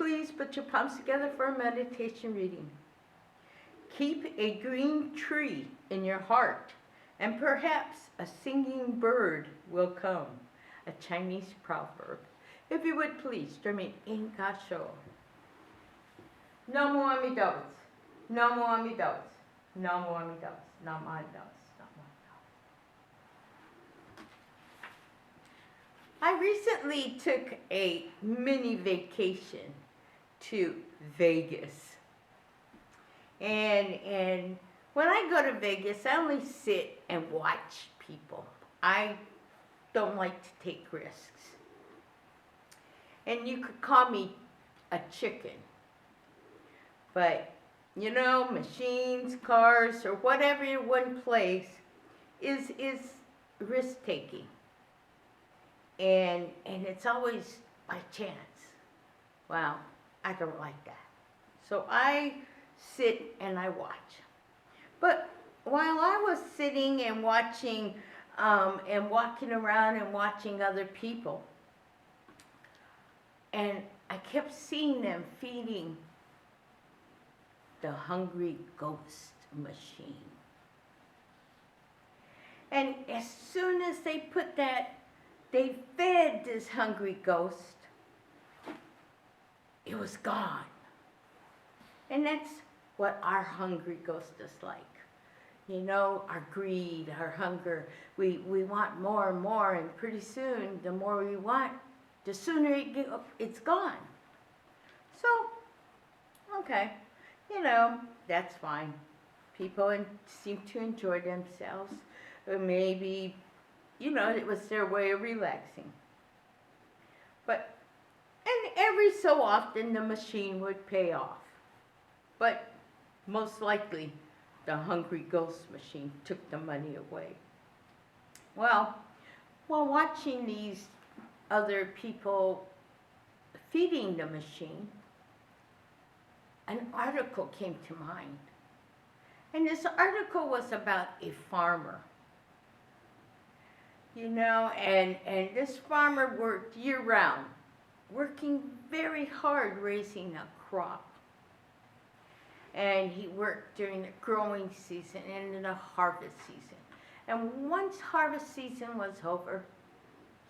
please put your palms together for a meditation reading. Keep a green tree in your heart, and perhaps a singing bird will come. A Chinese proverb. If you would please join me in Gasho. Namo Amida Butsu. Namo Amida Butsu. Namo Amida Butsu. Namo Amida Butsu. Namo Amida Butsu. I recently took a mini vacation to Vegas. And when I go to Vegas, I only sit and watch people. I don't like to take risks. And you could call me a chicken. But, you know, machines, cars, or whatever in one place is risk-taking. And it's always by chance. Well, I don't like that. So I sit and I watch. But while I was sitting and watching and walking around and watching other people, and I kept seeing them feeding the hungry ghost machine. And as soon as they fed this hungry ghost, it was gone. And that's what our hungry ghost is like. You know, our greed, our hunger, we want more and more, and pretty soon, the more we want, the sooner it's gone. So, okay, you know, that's fine. People seem to enjoy themselves. Or maybe, you know, it was their way of relaxing. But, and every so often the machine would pay off. But most likely, the hungry ghost machine took the money away. Well, while watching these other people feeding the machine, an article came to mind. And this article was about a farmer. You know, and this farmer worked year-round, working very hard raising a crop. And he worked during the growing season and in the harvest season. And once harvest season was over,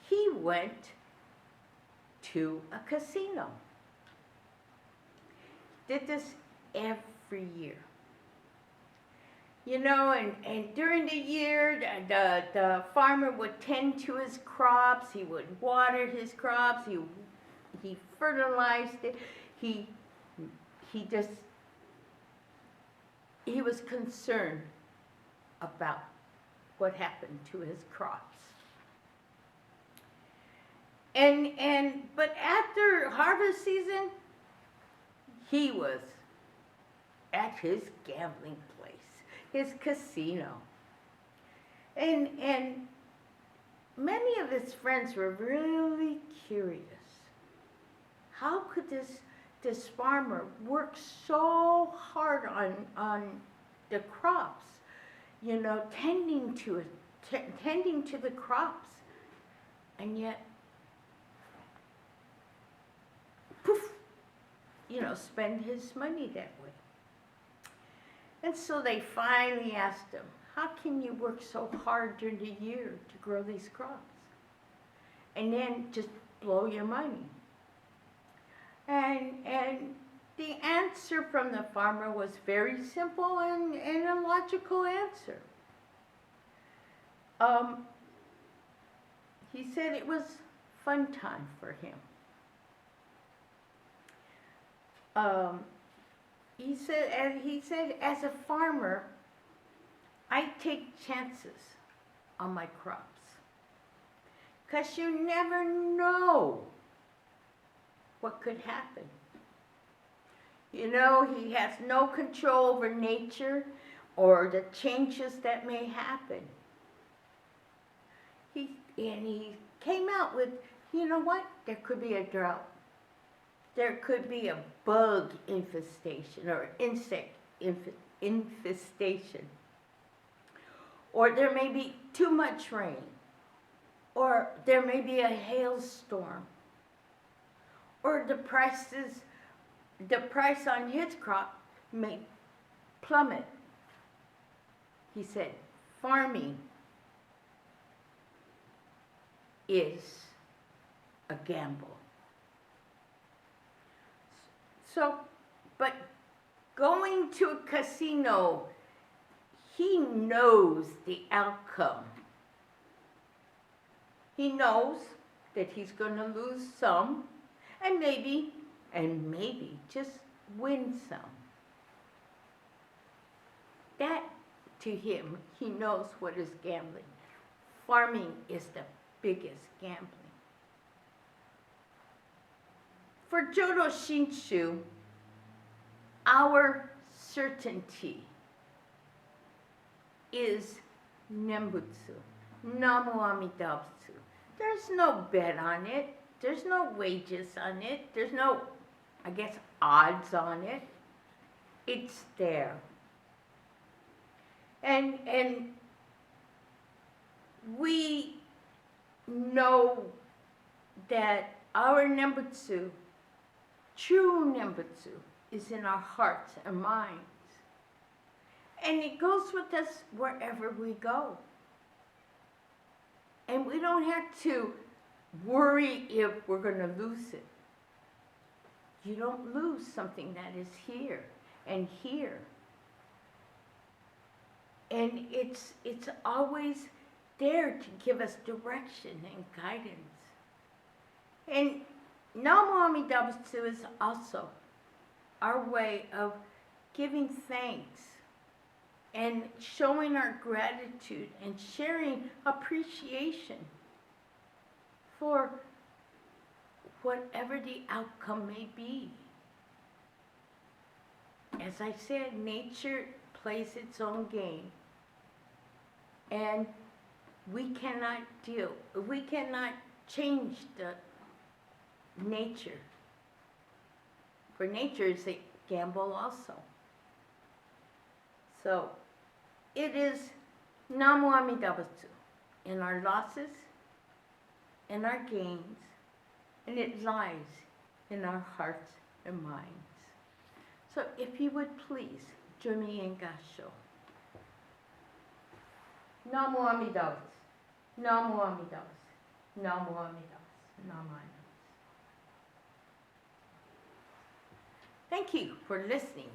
he went to a casino. Did this every year. You know, and during the year, the farmer would tend to his crops. He would water his crops. He fertilized it. He was concerned about what happened to his crops. But after harvest season, he was at his gambling place, his casino. And many of his friends were really curious. How could this farmer work so hard on the crops, you know, tending to the crops, and yet, poof, you know, spend his money that way. And so they finally asked him, how can you work so hard during the year to grow these crops and then just blow your money? And the answer from the farmer was very simple and a logical answer. He said it was fun time for him. He said, as a farmer, I take chances on my crops. 'Cause you never know what could happen. You know, he has no control over nature or the changes that may happen. He came out with, you know what? There could be a drought. There could be a bug infestation or insect infestation. Or there may be too much rain. Or there may be a hailstorm. Or the prices the price on his crop may plummet. He said, farming is a gamble. So, but going to a casino, he knows the outcome. He knows that he's going to lose some and maybe just win some. That, to him, he knows what is gambling. Farming is the biggest gambling. For Jodo Shinshu, our certainty is Nembutsu, Namu Amidabutsu. There's no bet on it. There's no wages on it. There's no, I guess, odds on it. It's there. And we know that our Nembutsu, true Nembutsu, is in our hearts and minds. And it goes with us wherever we go. And we don't have to worry if we're going to lose it. You don't lose something that is here and here. And it's always there to give us direction and guidance. And Namu Amidabutsu is also our way of giving thanks and showing our gratitude and sharing appreciation for whatever the outcome may be. As I said, nature plays its own game. And we cannot change the nature. For nature is a gamble also. So it is Namu Amidabutsu in our losses and our gains, and it lies in our hearts and minds. So if you would please join me in Gasho. Namu Amidabutsu, Namu Amidabutsu, Namu Amidabutsu, Namu Amidabutsu. Thank you for listening